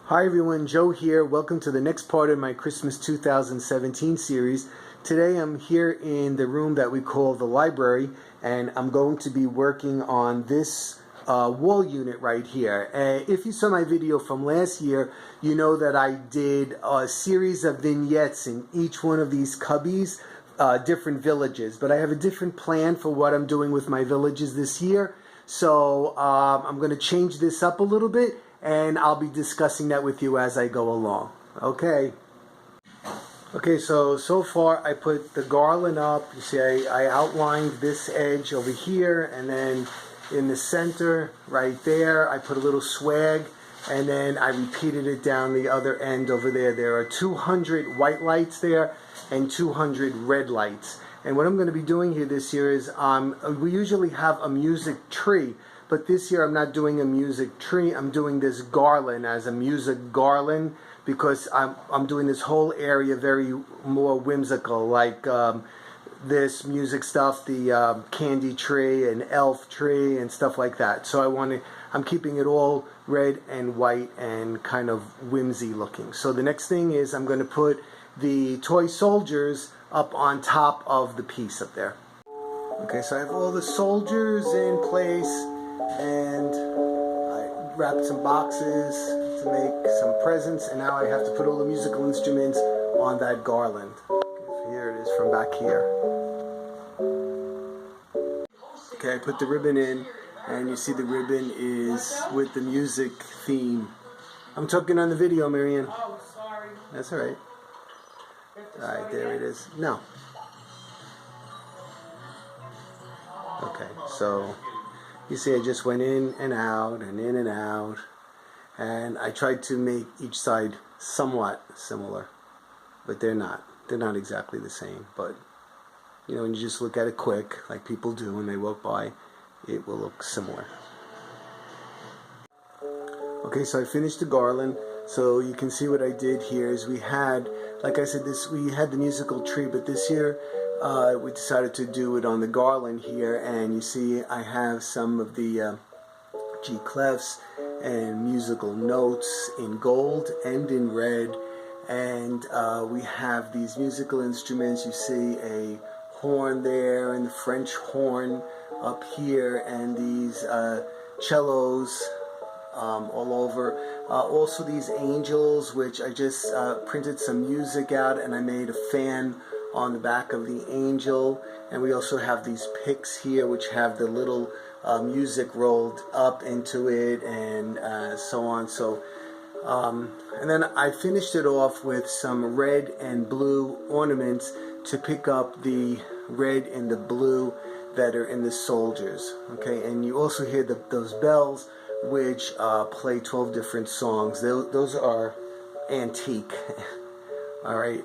Hi everyone, Joe here. Welcome to the next part of my Christmas 2017 series. Today I'm here in the room that we call the library, and I'm going to be working on this wall unit right here. If you saw my video from last year, you know that I did a series of vignettes in each one of these cubbies, different villages. But I have a different plan for what I'm doing with my villages this year. So I'm going to change this up a little bit, and I'll be discussing that with you as I go along. Okay, so far I put the garland up. You see I outlined this edge over here, and then in the center right there I put a little swag, and then I repeated it down the other end over there. There are 200 white lights there and 200 red lights. And what I'm going to be doing here this year is we usually have a music tree, but this year I'm not doing a music tree. I'm doing this garland as a music garland because I'm doing this whole area very more whimsical, like this music stuff, the candy tree and elf tree and stuff like that. So I'm keeping it all red and white and kind of whimsy looking. So the next thing is I'm going to put the toy soldiers up on top of the piece up there. Okay, so I have all the soldiers in place, and I wrapped some boxes to make some presents, and now I have to put all the musical instruments on that garland. Okay, here it is from back here. Okay, I put the ribbon in, and you see the ribbon is with the music theme. I'm talking on the video, Marianne. Oh, sorry. That's alright. Alright, there it is. No. Okay, so you see I just went in and out and in and out, and I tried to make each side somewhat similar, but they're not. They're not exactly the same, but you know, when you just look at it quick, like people do when they walk by, it will look similar. Okay, so I finished the garland. So you can see what I did here is we had, like I said, we had the musical tree, but this year we decided to do it on the garland here, and you see I have some of the G clefs and musical notes in gold and in red, and we have these musical instruments. You see a horn there and the French horn up here, and these cellos all over. Also these angels, which I just printed some music out, and I made a fan on the back of the angel. And we also have these picks here, which have the little music rolled up into it, and so on. So and then I finished it off with some red and blue ornaments to pick up the red and the blue that are in the soldiers. Okay, and you also hear those bells, which play 12 different songs. Those are antique. Alright,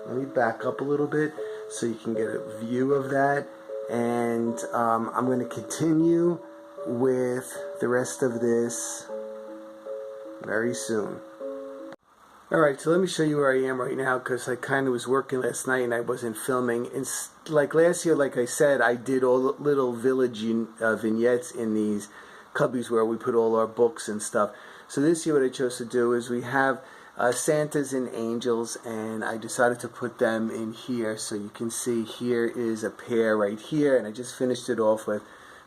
let me back up a little bit so you can get a view of that. And I'm going to continue with the rest of this very soon. Alright, so let me show you where I am right now, because I kind of was working last night and I wasn't filming. It's like last year, like I said, I did all the little village vignettes in these cubbies where we put all our books and stuff. So this year what I chose to do is we have Santas and angels, and I decided to put them in here. So you can see here is a pair right here, and I just finished it off with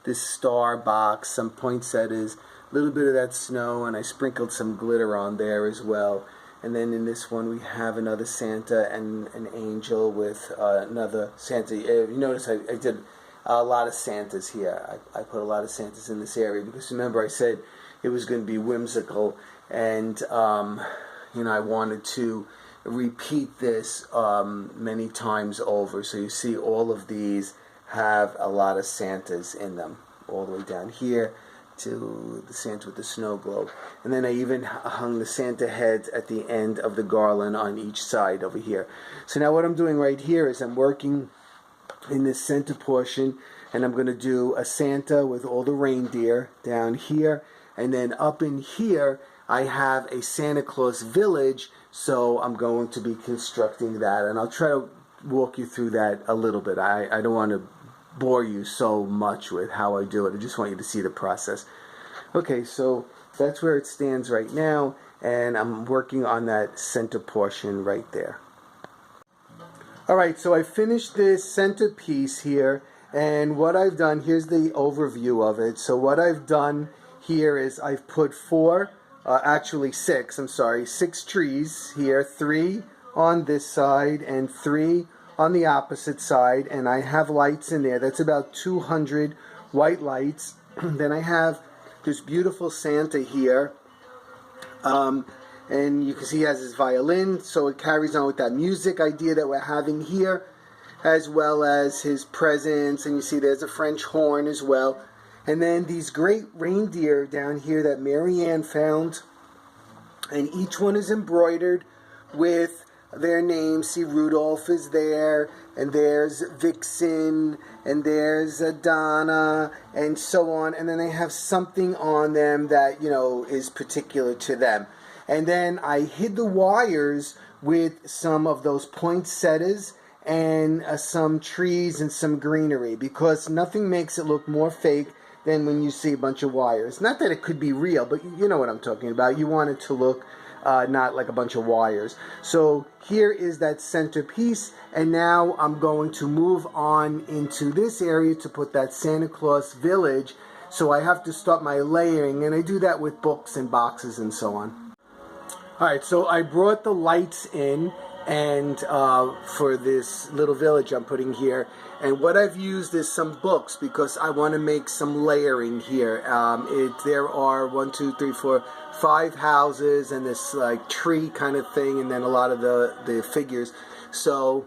this star box, some poinsettias, a little bit of that snow, and I sprinkled some glitter on there as well. And then in this one we have another Santa and an angel with another Santa. You notice I did a lot of Santas here. I put a lot of Santas in this area because remember I said it was going to be whimsical, and you know, I wanted to repeat this many times over. So you see all of these have a lot of Santas in them, all the way down here to the Santa with the snow globe. And then I even hung the Santa heads at the end of the garland on each side over here. So now what I'm doing right here is I'm working in this center portion, and I'm going to do a Santa with all the reindeer down here, and then up in here I have a Santa Claus village, so I'm going to be constructing that, and I'll try to walk you through that a little bit. I don't want to bore you so much with how I do it. I just want you to see the process. Okay, so that's where it stands right now, and I'm working on that center portion right there. Alright, so I finished this centerpiece here, and what I've done, here's the overview of it. So what I've done here is I've put six trees here, 3 on this side and 3 on the opposite side, and I have lights in there. That's about 200 white lights. Then I have this beautiful Santa here, and you can see he has his violin, so it carries on with that music idea that we're having here, as well as his presents, and you see there's a French horn as well. And then these great reindeer down here that Marianne found, and each one is embroidered with their names. See, Rudolph is there, and there's Vixen, and there's Donna, and so on. And then they have something on them that, you know, is particular to them. And then I hid the wires with some of those poinsettias and some trees and some greenery, because nothing makes it look more fake than when you see a bunch of wires. Not that it could be real, but you know what I'm talking about. You want it to look not like a bunch of wires. So here is that centerpiece, and now I'm going to move on into this area to put that Santa Claus village. So I have to start my layering, and I do that with books and boxes and so on. Alright, so I brought the lights in, and for this little village I'm putting here, and what I've used is some books because I want to make some layering here. There are 5 houses and this like tree kind of thing, and then a lot of the figures. So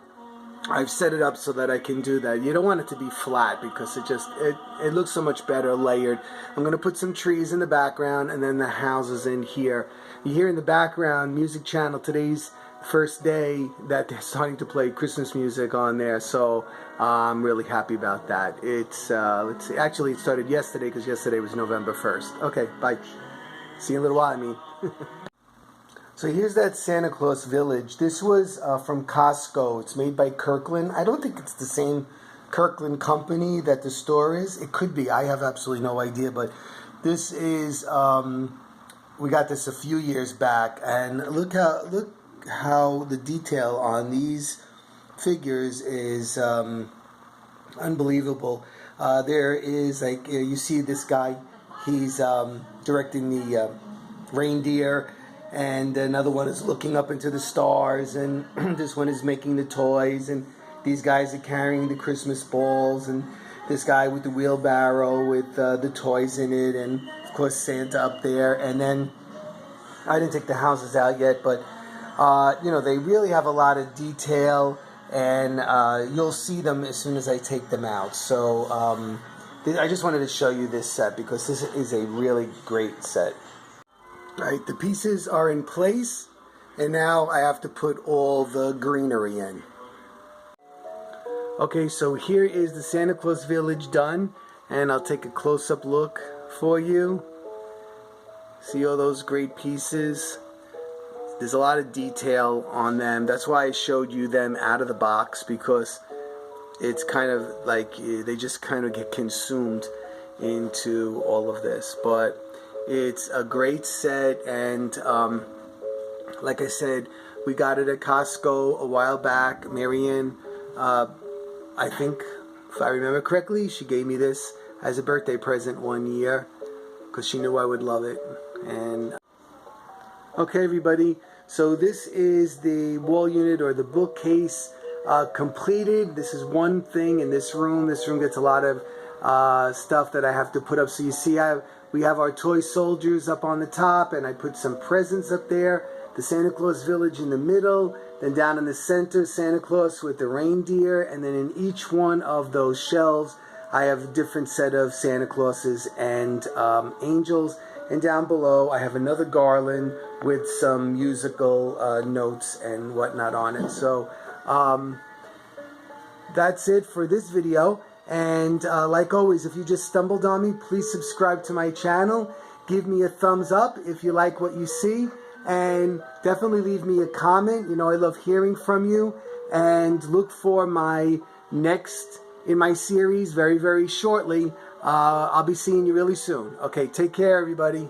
I've set it up so that I can do that. You don't want it to be flat because it looks so much better layered. I'm going to put some trees in the background and then the houses in here. You hear in the background Music Channel. Today's first day that they're starting to play Christmas music on there, so I'm really happy about that. It's let's see, actually it started yesterday because yesterday was November 1st. Okay, bye. See you in a little while, I mean. So here's that Santa Claus village. This was from Costco. It's made by Kirkland. I don't think it's the same Kirkland company that the store is. It could be. I have absolutely no idea, but this is we got this a few years back, and look how the detail on these figures is unbelievable. There is, like, you see this guy, he's directing the reindeer, and another one is looking up into the stars, and this one is making the toys, and these guys are carrying the Christmas balls, and this guy with the wheelbarrow with the toys in it, and of course Santa up there. And then I didn't take the houses out yet, but you know, they really have a lot of detail, and you'll see them as soon as I take them out. So I just wanted to show you this set because this is a really great set. Right, the pieces are in place, and now I have to put all the greenery in. Okay, so here is the Santa Claus village done, and I'll take a close-up look for you. See all those great pieces? There's a lot of detail on them. That's why I showed you them out of the box, because it's kind of like they just kind of get consumed into all of this. But it's a great set, and like I said, we got it at Costco a while back. Marianne, I think, if I remember correctly, she gave me this as a birthday present one year because she knew I would love it. And okay, everybody, so this is the wall unit or the bookcase completed. This is one thing in this room. This room gets a lot of stuff that I have to put up. So you see, we have our toy soldiers up on the top, and I put some presents up there. The Santa Claus village in the middle, then down in the center, Santa Claus with the reindeer, and then in each one of those shelves, I have a different set of Santa Clauses and angels. And down below, I have another garland with some musical notes and whatnot on it. So that's it for this video. And like always, if you just stumbled on me, please subscribe to my channel. Give me a thumbs up if you like what you see. And definitely leave me a comment. You know, I love hearing from you. And look for my next in my series very, very shortly. I'll be seeing you really soon. Okay, take care, everybody.